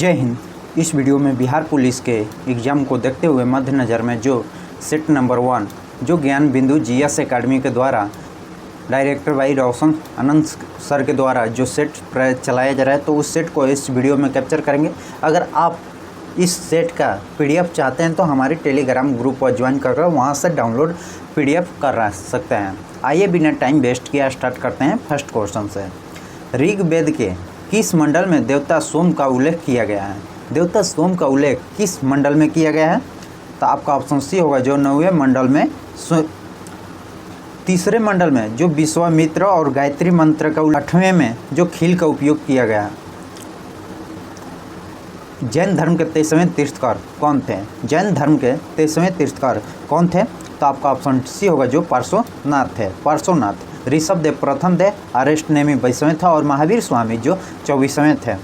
जय हिंद। इस वीडियो में बिहार पुलिस के एग्ज़ाम को देखते हुए मद्देनज़र में जो सेट नंबर 1 जो ज्ञान बिंदु जीएस एकेडमी के द्वारा डायरेक्टर भाई रोशन आनंद सर के द्वारा जो सेट चलाया जा रहा है, तो उस सेट को इस वीडियो में कैप्चर करेंगे। अगर आप इस सेट का पीडीएफ चाहते हैं तो हमारे टेलीग्राम ग्रुप पर ज्वाइन कर वहाँ से डाउनलोड पीडीएफ कर सकते हैं। आइए बिना टाइम वेस्ट किया स्टार्ट करते हैं फर्स्ट क्वेश्चन से। ऋग्वेद के किस मंडल में देवता सोम का उल्लेख किया गया है? देवता सोम का उल्लेख किस मंडल में किया गया है? तो आपका ऑप्शन सी होगा जो 9वें मंडल में। तीसरे मंडल में जो विश्वामित्र और गायत्री मंत्र का 8वें में जो खील का उपयोग किया गया है। जैन धर्म के 23वें तीर्थकर कौन थे? जैन धर्म के 23वें तीर्थकर कौन थे? तो आपका ऑप्शन सी होगा जो पार्श्वनाथ थे। पार्श्वनाथ। ऋषभ देव प्रथम थे, अरेस्ट नेमी 22वें था और महावीर स्वामी जो 24वें थे।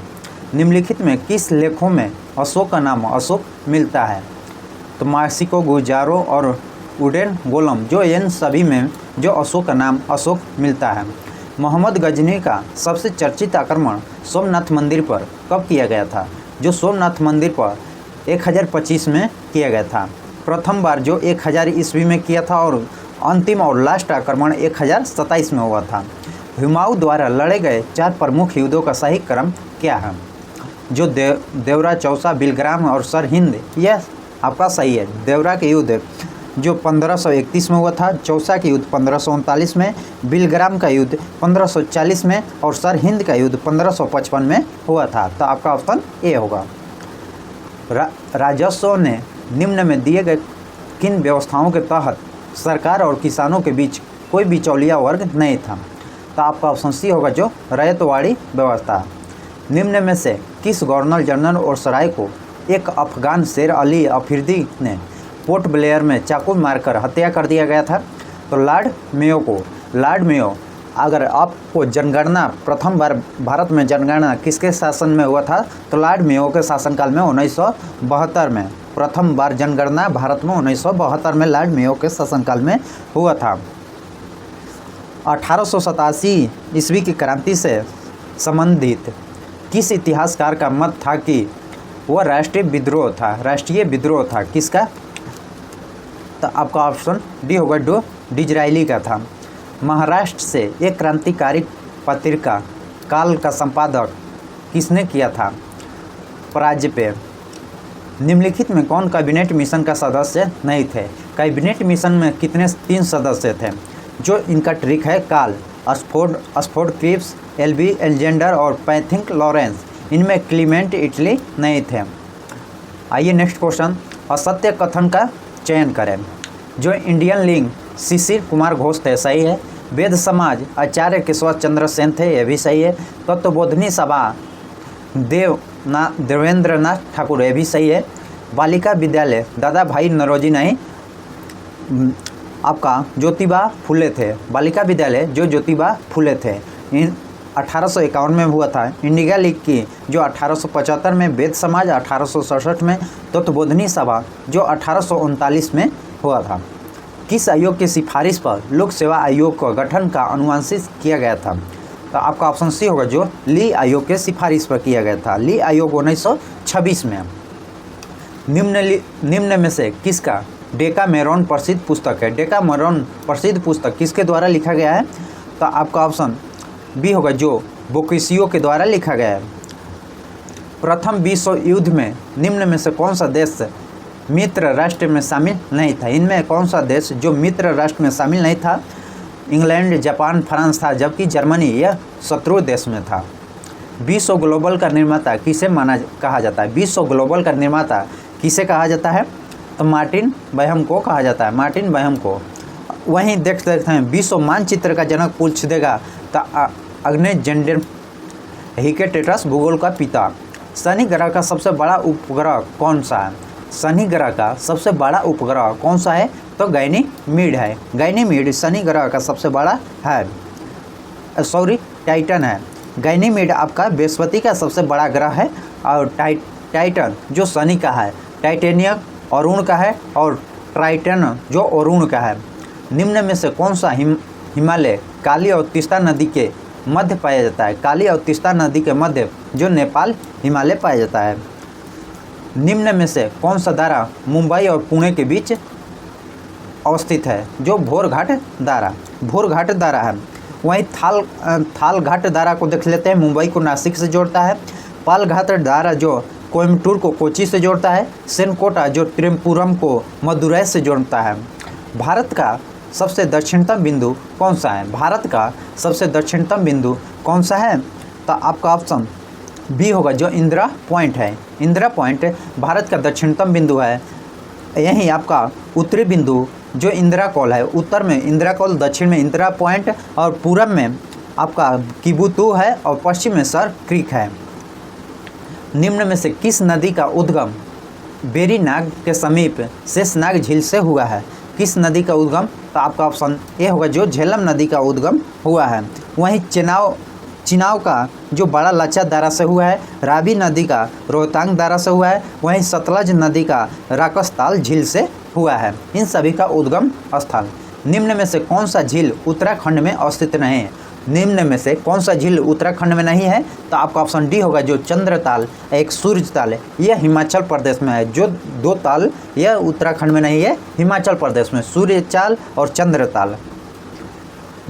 निम्नलिखित में किस लेखों में अशोक का नाम अशोक मिलता है? तो मासिको गुजारो और उडेन गोलम जो इन सभी में जो अशोक का नाम अशोक मिलता है। मोहम्मद गजनी का सबसे चर्चित आक्रमण सोमनाथ मंदिर पर कब किया गया था? जो सोमनाथ मंदिर पर 1025 में किया गया था। प्रथम बार जो 1000 ईस्वी में किया था और अंतिम और लास्ट आक्रमण 1027 में हुआ था। हुमायूं द्वारा लड़े गए 4 प्रमुख युद्धों का सही क्रम क्या है? जो देवरा, चौसा, बिलग्राम और सरहिंद, यह आपका सही है। देवरा के युद्ध जो 1531 में हुआ था, चौसा के युद्ध 1539 में, बिलग्राम का युद्ध 1540 में और सरहिंद का युद्ध 1555 में हुआ था। तो आपका ऑप्शन ए होगा। राजस्व ने निम्न में दिए गए किन व्यवस्थाओं के तहत सरकार और किसानों के बीच कोई बिचौलिया वर्ग नहीं था? तो आपका ऑप्शन सी होगा जो रैयतवाड़ी व्यवस्था। निम्न में से किस गवर्नर जनरल और सराय को एक अफगान शेर अली अफरीदी ने पोर्ट ब्लेयर में चाकू मारकर हत्या कर दिया गया था? तो लॉर्ड मेयो को। Lord Mayo. अगर आपको जनगणना प्रथम बार भारत में जनगणना किसके शासन में हुआ था? तो लॉर्ड मेयो के शासनकाल में 1972 में प्रथम बार जनगणना भारत में 1972 में लॉर्ड मेयो के शासनकाल में हुआ था। 1887 ईस्वी की क्रांति से संबंधित किस इतिहासकार का मत था कि वह राष्ट्रीय विद्रोह था? किसका? तो आपका ऑप्शन डी होगा जो डिजरायली का था। महाराष्ट्र से एक क्रांतिकारी पत्रिका काल का संपादक किसने किया था? पराजपेय। निम्नलिखित में कौन कैबिनेट मिशन का सदस्य नहीं थे? कैबिनेट मिशन में कितने 3 सदस्य थे? जो इनका ट्रिक है काल, ऑक्सफोर्ड क्रिप्स, एलबी एल्जेंडर और पैथिंक लॉरेंस। इनमें क्लीमेंट इटली नहीं थे। आइए नेक्स्ट क्वेश्चन। असत्य कथन का चयन करें। जो इंडियन लिंग शिशिर कुमार घोष थे, सही है। वेद समाज आचार्य केशव चंद्र सेन थे, यह भी सही है। तत्वबोधिनी सभा देवेंद्र नाथ ठाकुर, यह भी सही है। बालिका विद्यालय दादा भाई नौरोजी नहीं, आपका ज्योतिबा फुले थे। बालिका विद्यालय जो ज्योतिबा फुले थे। इन 1851 में हुआ था। इंडिया लीग की जो 1875 में, वेद समाज 1867 में, तत्वबोधिनी सभा जो 1839 में हुआ था। किस आयोग की सिफारिश पर लोक सेवा आयोग का गठन का अनुशंसित किया गया था? तो आपका ऑप्शन सी होगा जो ली आयोग के सिफारिश पर किया गया था। ली आयोग 1926 में। निम्न में से किसका डेकामेरॉन प्रसिद्ध पुस्तक है? डेकामेरॉन प्रसिद्ध पुस्तक किसके द्वारा लिखा गया है? तो आपका ऑप्शन बी होगा जो बोकिशियो के द्वारा लिखा गया है। प्रथम विश्व युद्ध में निम्न में से कौन सा देश मित्र राष्ट्र में शामिल नहीं था? इनमें कौन सा देश जो मित्र राष्ट्र में शामिल नहीं था? इंग्लैंड, जापान, फ्रांस था, जबकि जर्मनी यह शत्रु देश में था। विश्व ग्लोबल का निर्माता किसे कहा जाता है? विश्व ग्लोबल का निर्माता किसे कहा जाता है? तो मार्टिन बहम को कहा जाता है। मार्टिन बहम को। वहीं देख सकते हैं विश्व मानचित्र का जनक पूछ देगा तो अग्नेजेंडर हिकेटेटस भूगोल का पिता। शनि ग्रह का सबसे बड़ा उपग्रह कौन सा है? शनि ग्रह का सबसे बड़ा उपग्रह कौन सा है? तो गैनीमीड है। गैनीमीड शनि ग्रह का सबसे बड़ा है, टाइटन है। गैनीमीड आपका बृहस्पति का सबसे बड़ा ग्रह है और टाइटन जो शनि का है, टाइटेनियम अरुण का है और ट्राइटन जो अरुण का है। निम्न में से कौन सा हिमालय काली और तीस्ता नदी के मध्य पाया जाता है। काली और तीस्ता नदी के मध्य जो नेपाल हिमालय पाया जाता है। निम्न में से कौन सा दारा मुंबई और पुणे के बीच अवस्थित है? जो भोरघाट दारा, भोरघाट दारा है। वहीं थालघाट दारा को देख लेते हैं, मुंबई को नासिक से जोड़ता है। पालघाट दारा जो कोयम्बटूर को कोची से जोड़ता है। सेनकोटा जो त्रिपुरम को मदुरै से जोड़ता है। भारत का सबसे दक्षिणतम बिंदु कौन सा है? भारत का सबसे दक्षिणतम बिंदु कौन सा है? तो आपका ऑप्शन बी होगा, जो इंदिरा पॉइंट है। इंदिरा पॉइंट भारत का दक्षिणतम बिंदु है। यहीं आपका उत्तरी बिंदु जो इंदिरा कॉल है, उत्तर में इंदिरा कॉल, दक्षिण में इंदिरा पॉइंट और पूरब में आपका किबुतु है और पश्चिम में सर क्रीक है। निम्न में से किस नदी का उद्गम बेरीनाग के समीप शेषनाग झील से हुआ है? किस नदी का उद्गम? तो आपका ऑप्शन ए होगा, जो झेलम नदी का उद्गम हुआ है। वहीं चिनाव का जो बड़ा लच्चा दारा से हुआ है। रावी नदी का रोहतांग दारा से हुआ है। वहीं सतलज नदी का राकसताल झील से हुआ है। इन सभी का उद्गम स्थल। निम्न में से कौन सा झील उत्तराखंड में अवस्थित नहीं है? निम्न में से कौन सा झील उत्तराखंड में नहीं है? तो आपका ऑप्शन डी होगा, जो चंद्रताल एक सूर्य ताल है, यह हिमाचल प्रदेश में है। जो दो ताल यह उत्तराखंड में नहीं है, हिमाचल प्रदेश में, सूर्य ताल और चंद्रताल।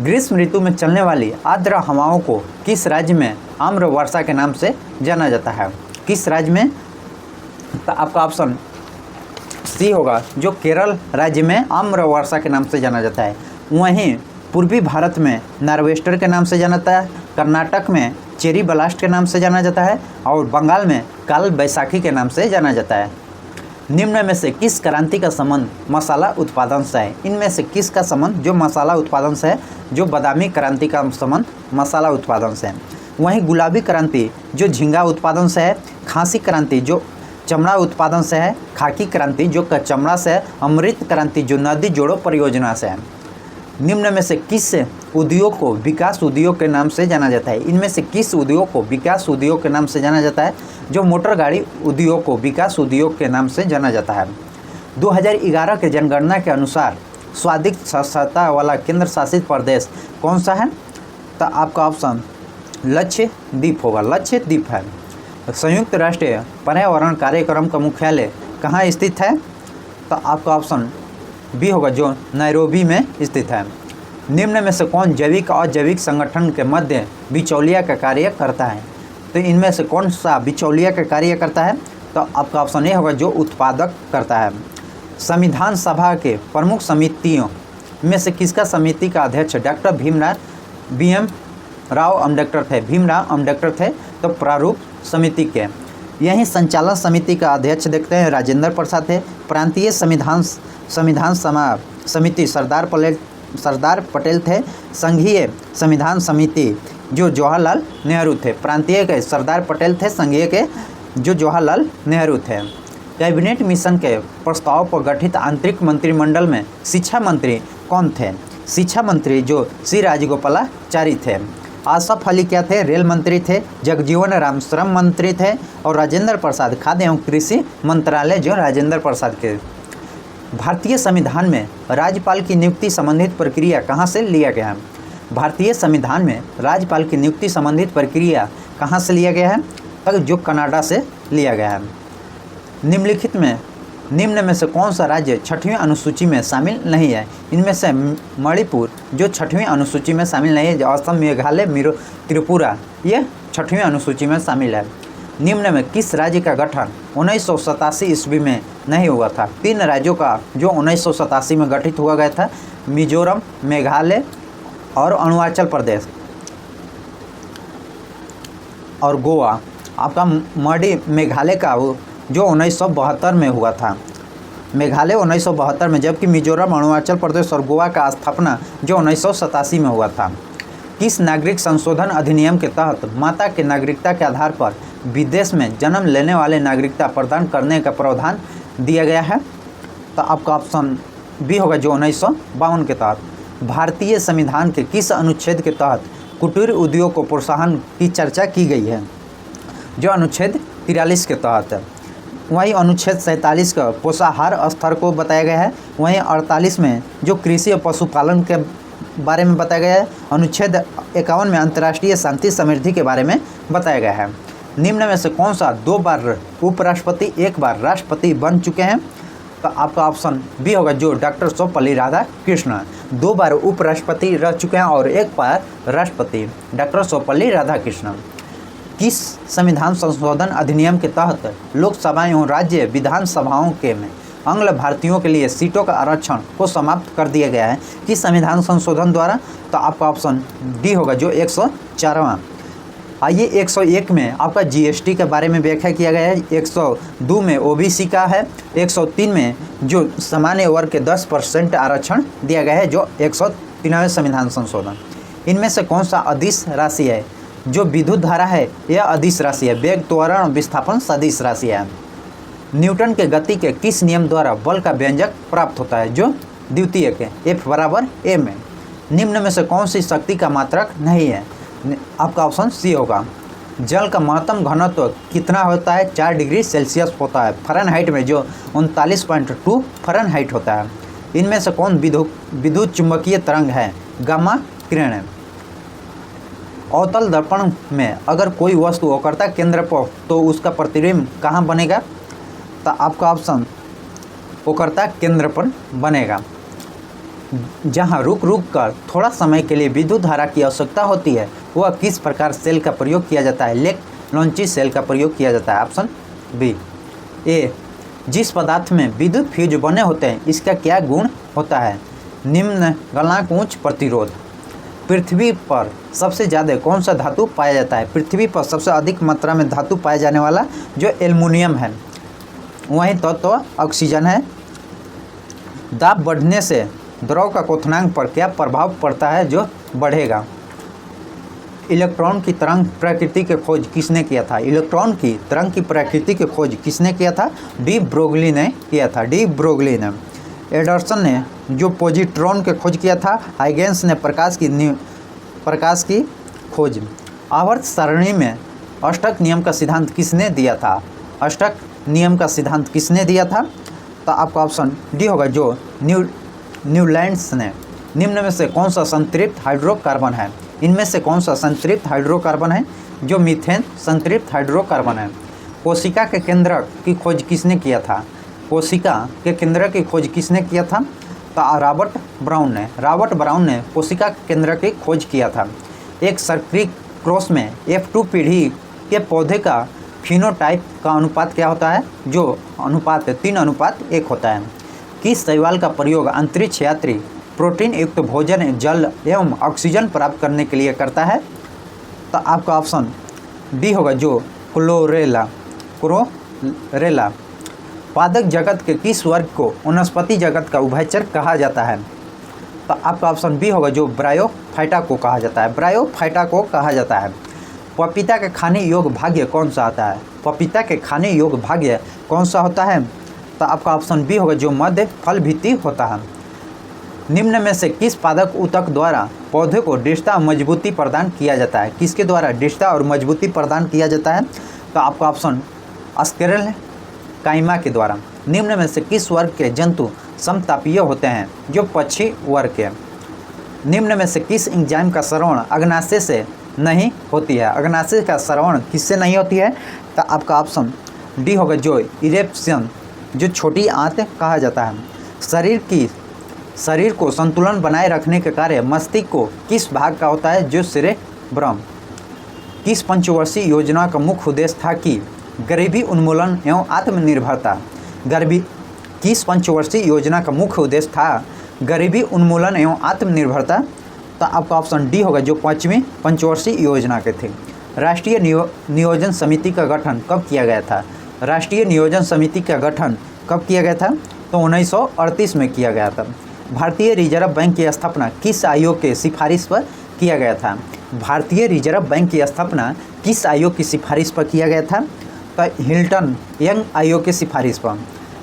ग्रीष्म ऋतु में चलने वाली आर्द्र हवाओं को किस राज्य में आम्र वर्षा के नाम से जाना जाता है? किस राज्य में? तो आपका ऑप्शन सी होगा, जो केरल राज्य में आम्र वर्षा के नाम से जाना जाता है। वहीं पूर्वी भारत में नार्वेस्टर के नाम से जाना जाता है। कर्नाटक में चेरी ब्लास्ट के नाम से जाना जाता है और बंगाल में काल बैसाखी के नाम से जाना जाता है। निम्न में से किस क्रांति का संबंध मसाला उत्पादन से है? इनमें से किसका संबंध जो मसाला उत्पादन से है? जो बादामी क्रांति का संबंध मसाला उत्पादन से है। वहीं गुलाबी क्रांति जो झींगा उत्पादन से है। खांसी क्रांति जो चमड़ा उत्पादन से है। खाकी क्रांति जो चमड़ा से है। अमृत क्रांति जो नदी जोड़ो परियोजना से है। निम्न में से किस उद्योग को विकास उद्योग के नाम से जाना जाता है? इनमें से किस उद्योग को विकास उद्योग के नाम से जाना जाता है? जो मोटर गाड़ी उद्योग को विकास उद्योग के नाम से जाना जाता है। 2011 के जनगणना के अनुसार स्वाधिक साक्षरता वाला केंद्र शासित प्रदेश कौन सा है? तो आपका ऑप्शन लक्षद्वीप होगा, लक्षद्वीप है। संयुक्त राष्ट्र पर्यावरण कार्यक्रम का मुख्यालय कहाँ स्थित है? तो आपका ऑप्शन बी होगा, जो नैरोबी में स्थित है। निम्न में से कौन जैविक और अजैविक संगठन के मध्य बिचौलिया का कार्य करता है? तो इनमें से कौन सा बिचौलिया का कार्य करता है? तो आपका ऑप्शन ए होगा, जो उत्पादक करता है। संविधान सभा के प्रमुख समितियों में से किसका समिति का अध्यक्ष डॉक्टर भीमराव अम्बेडकर थे? भीमराव अम्बेडकर थे। तो प्रारूप समिति के यहीं संचालन समिति का अध्यक्ष देखते हैं राजेंद्र प्रसाद थे। प्रांतीय संविधान समिति सरदार पटेल थे। संघीय संविधान समिति जो जवाहरलाल नेहरू थे। प्रांतीय के सरदार पटेल थे, संघीय के जो जवाहरलाल नेहरू थे। कैबिनेट मिशन के प्रस्ताव पर गठित आंतरिक मंत्रिमंडल में शिक्षा मंत्री कौन थे? शिक्षा मंत्री जो सी राजगोपालाचारी थे। आसफ अली क्या थे? रेल मंत्री थे। जगजीवन राम श्रम मंत्री थे और राजेंद्र प्रसाद खाद्य एवं कृषि मंत्रालय जो राजेंद्र प्रसाद के। भारतीय संविधान में राज्यपाल की नियुक्ति संबंधित प्रक्रिया कहाँ से लिया गया है? भारतीय संविधान में राज्यपाल की नियुक्ति संबंधित प्रक्रिया कहाँ से लिया गया है? तो जो कनाडा से लिया गया है। निम्न में से कौन सा राज्य 6वीं अनुसूची में शामिल नहीं है? इनमें से मणिपुर जो 6वीं अनुसूची में शामिल नहीं है। असम, मेघालय, त्रिपुरा ये 6वीं अनुसूची में शामिल है। निम्न में किस राज्य का गठन 1987 ईस्वी में नहीं हुआ था? 3 राज्यों का जो 1987 में गठित हुआ गया था, मिजोरम, मेघालय और अरुणाचल प्रदेश और गोवा। आपका मेघालय का जो 1972 में हुआ था, मेघालय 1972 में, जबकि मिजोरम, अरुणाचल प्रदेश और गोवा का स्थापना जो 1987 में हुआ था। किस नागरिक संशोधन अधिनियम के तहत माता के नागरिकता के आधार पर विदेश में जन्म लेने वाले नागरिकता प्रदान करने का प्रावधान दिया गया है? तो आपका ऑप्शन बी होगा, जो 1952 के तहत। भारतीय संविधान के किस अनुच्छेद के तहत कुटीर उद्योग को प्रोत्साहन की चर्चा की गई है? जो अनुच्छेद 43 के तहत है। वहीं अनुच्छेद 47 का पोषाहार स्तर को बताया गया है। वहीं 48 में जो कृषि और पशुपालन के बारे में बताया गया है। अनुच्छेद 51 में अंतर्राष्ट्रीय शांति समृद्धि के बारे में बताया गया है। निम्न में से कौन सा 2 बार उपराष्ट्रपति 1 बार राष्ट्रपति बन चुके हैं? तो आपका ऑप्शन बी होगा जो डॉक्टर सर्वपल्ली राधाकृष्णन 2 बार उपराष्ट्रपति रह चुके हैं और 1 बार राष्ट्रपति, डॉक्टर सर्वपल्ली राधाकृष्णन। किस संविधान संशोधन अधिनियम के तहत लोकसभा एवं राज्य विधानसभाओं के में आंग्ल भारतीयों के लिए सीटों का आरक्षण को समाप्त कर दिया गया है? किस संविधान संशोधन द्वारा? तो आपका ऑप्शन डी होगा जो 104वां। आइए 101 में आपका जीएसटी के बारे में व्याख्या किया गया है। 102 में ओबीसी का है। 103 में जो सामान्य वर्ग के 10% आरक्षण दिया गया है जो 193वें संविधान संशोधन। इनमें से कौन सा अदिश राशि है? जो विद्युत धारा है यह अदिश राशि है। वेग, त्वरण, विस्थापन सदिश राशि है। न्यूटन के गति के किस नियम द्वारा बल का व्यंजक प्राप्त होता है? जो द्वितीय के F बराबर m है। निम्न में से कौन सी शक्ति का मात्रक नहीं है? आपका ऑप्शन सी होगा। जल का महत्तम घनत्व कितना होता है? 4 डिग्री सेल्सियस होता है। फ़ारेनहाइट में जो 39.2 फ़ारेनहाइट होता है। इनमें से कौन विद्युत चुंबकीय तरंग है? गामा किरण है। अवतल दर्पण में अगर कोई वस्तु वक्रता केंद्र पर तो उसका प्रतिबिंब कहाँ बनेगा? तो आपका ऑप्शन वक्रता केंद्र पर बनेगा। जहाँ रुक कर थोड़ा समय के लिए विद्युत धारा की आवश्यकता होती है वह किस प्रकार सेल का प्रयोग किया जाता है? लेक लॉन्ची सेल का प्रयोग किया जाता है। Option B. ए, जिस पदार्थ में विद्युत फ्यूज बने होते हैं इसका क्या गुण होता है? निम्न गलनांक, उच्च प्रतिरोध। पृथ्वी पर सबसे ज़्यादा कौन सा धातु पाया जाता है? पृथ्वी पर सबसे अधिक मात्रा में धातु पाया जाने वाला जो एल्युमिनियम है। वहीं तो ऑक्सीजन है। दाब बढ़ने से द्रव का क्वथनांक पर क्या प्रभाव पड़ता है जो बढ़ेगा? इलेक्ट्रॉन की तरंग प्रकृति की खोज किसने किया था? इलेक्ट्रॉन की तरंग की प्रकृति की खोज किसने किया था? डी ब्रोगली ने किया था। डी ब्रोगली ने। एडर्सन ने जो पॉजिट्रॉन की खोज किया था। हाइगेंस ने प्रकाश की खोज। आवर्त सारणी में अष्टक नियम का सिद्धांत किसने दिया था? अष्टक नियम का सिद्धांत किसने दिया था? तो आपका ऑप्शन डी होगा जो न्यूलैंड्स ने। निम्न में से कौन सा संतृप्त हाइड्रोकार्बन है? इनमें से कौन सा संतृप्त हाइड्रोकार्बन है? जो मीथेन संतृप्त हाइड्रोकार्बन है। कोशिका के केंद्रक की खोज किसने किया था? कोशिका के केंद्र की खोज किसने किया था? तो रॉबर्ट ब्राउन ने। रॉबर्ट ब्राउन ने कोशिका के केंद्र की खोज किया था। एक सक्रिय क्रॉस में F2 पीढ़ी के पौधे का फिनोटाइप का अनुपात क्या होता है? जो अनुपात 3:1 होता है। किस शैवाल का प्रयोग अंतरिक्ष यात्री प्रोटीन युक्त भोजन, जल एवं ऑक्सीजन प्राप्त करने के लिए करता है? तो आपका ऑप्शन डी होगा जो क्लोरेला। पादप जगत के किस वर्ग को वनस्पति जगत का उभयचर कहा जाता है? तो आपका ऑप्शन बी होगा जो ब्रायोफाइटा को कहा जाता है। ब्रायोफाइटा को कहा जाता है। पपीता के खाने योग्य भाग्य कौन सा आता है? पपीता के खाने योग्य भाग्य कौन सा होता है? तो आपका ऑप्शन बी होगा जो मध्य फल भित्ति होता है। निम्न में से किस पादप ऊतक द्वारा पौधे को दृढ़ता और मजबूती प्रदान किया जाता है? किसके द्वारा दृढ़ता और मजबूती प्रदान किया जाता है? तो आपका ऑप्शन स्क्लेरल काइमा के द्वारा। निम्न में से किस वर्ग के जंतु समतापीय होते हैं? जो पक्षी वर्ग के। निम्न में से किस एंजाइम का श्रवण अग्नाशय से नहीं होती है? अग्नाशय का श्रवण किससे नहीं होती है? तो आपका ऑप्शन डी होगा जो इरेप्शन, जो छोटी आंत कहा जाता है। शरीर को संतुलन बनाए रखने के कार्य मस्तिष्क को किस भाग का होता है? जो सेरेब्रम। किस पंचवर्षीय योजना का मुख्य उद्देश्य था कि गरीबी उन्मूलन एवं आत्मनिर्भरता? किस पंचवर्षीय योजना का मुख्य उद्देश्य था गरीबी उन्मूलन एवं आत्मनिर्भरता? तो आपका ऑप्शन डी होगा जो 5वीं पंचवर्षीय योजना के थे। राष्ट्रीय नियोजन समिति का गठन कब किया गया था? राष्ट्रीय नियोजन समिति का गठन कब किया गया था? तो 1938 में किया गया था। भारतीय रिजर्व बैंक की स्थापना किस आयोग के सिफारिश पर किया गया था? भारतीय रिजर्व बैंक की स्थापना किस आयोग की सिफारिश पर किया गया था? तो हिल्टन यंग आयोग की सिफारिश पर।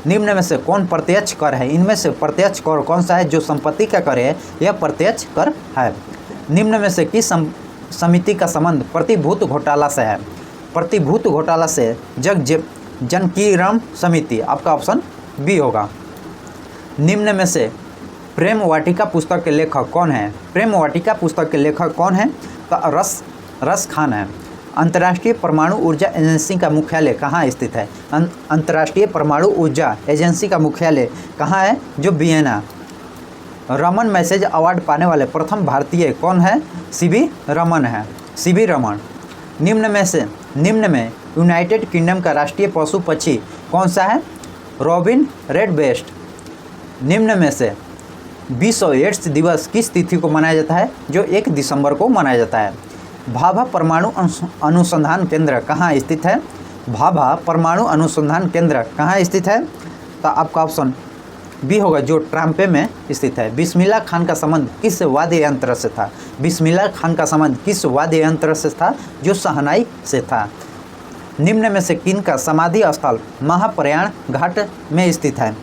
निम्न में से कौन प्रत्यक्ष कर है? इनमें से प्रत्यक्ष कर कौन सा है? जो संपत्ति का कर है यह प्रत्यक्ष कर है। निम्न में से किस समिति का संबंध प्रतिभूत घोटाला से है? प्रतिभूत घोटाला से जनकीराम समिति। आपका ऑप्शन बी होगा। निम्न में से प्रेम वाटिका पुस्तक के लेखक कौन है? प्रेम वाटिका पुस्तक के लेखक कौन है? तो रस खान है। अंतर्राष्ट्रीय परमाणु ऊर्जा एजेंसी का मुख्यालय कहाँ स्थित है? अंतर्राष्ट्रीय परमाणु ऊर्जा एजेंसी का मुख्यालय कहाँ है? जो वियना। रमन मैसेज अवार्ड पाने वाले प्रथम भारतीय कौन है? सीवी रमन है। सीवी रमन। निम्न में यूनाइटेड किंगडम का राष्ट्रीय पशु पक्षी कौन सा है? रॉबिन रेडब्रेस्ट। निम्न में से विश्व एड्स दिवस किस तिथि को मनाया जाता है? जो 1 दिसंबर को मनाया जाता है। भाभा परमाणु अनुसंधान केंद्र कहाँ स्थित है? भाभा परमाणु अनुसंधान केंद्र कहाँ स्थित है? तो आपका ऑप्शन बी होगा, जो ट्राम्पे में स्थित है। बिस्मिल्लाह खान का संबंध किस वाद्य यंत्र से था? बिस्मिल्लाह खान का संबंध किस वाद्य यंत्र से था? जो शहनाई से था। निम्न में से किन का समाधि स्थल महाप्रयाण घाट में स्थित है?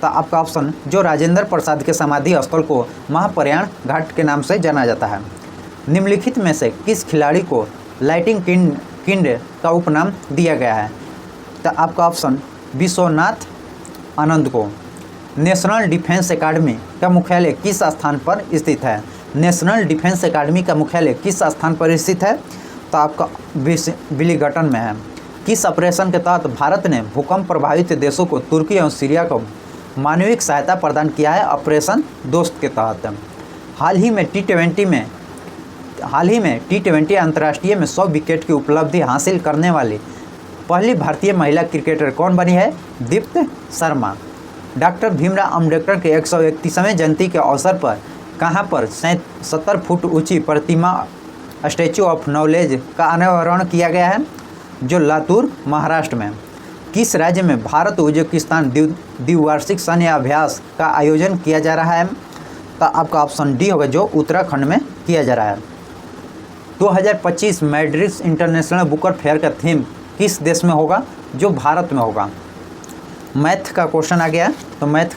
तो आपका ऑप्शन, जो राजेंद्र प्रसाद के समाधि स्थल को महाप्रयाण घाट के नाम से जाना जाता है। निम्नलिखित में से किस खिलाड़ी को लाइटिंग किंग का उपनाम दिया गया है? तो आपका ऑप्शन विश्वनाथ आनंद को। नेशनल डिफेंस एकेडमी का मुख्यालय किस स्थान पर स्थित है? नेशनल डिफेंस एकेडमी का मुख्यालय किस स्थान पर स्थित है? तो आपका विलिंगटन में है। किस ऑपरेशन के तहत भारत ने भूकंप प्रभावित देशों को तुर्की और सीरिया को मानवीय सहायता प्रदान किया है? ऑपरेशन दोस्त के तहत। हाल ही में टी20 अंतर्राष्ट्रीय में 100 विकेट की उपलब्धि हासिल करने वाली पहली भारतीय महिला क्रिकेटर कौन बनी है? दीप्ति शर्मा। डॉक्टर भीमराव अम्बेडकर के 131वें जयंती के अवसर पर कहां पर 70 फुट ऊंची प्रतिमा स्टैचू ऑफ नॉलेज का अनावरण किया गया है? जो लातूर महाराष्ट्र में। किस राज्य में भारत उज्बेकिस्तान द्विवार्षिक सैन्य अभ्यास का आयोजन किया जा रहा है? तो आपका ऑप्शन डी होगा, जो उत्तराखंड में किया जा रहा है। 2025 मैड्रिड इंटरनेशनल बुकर फेयर का थीम किस देश में होगा? जो भारत में होगा। मैथ का क्वेश्चन आ गया, तो मैथ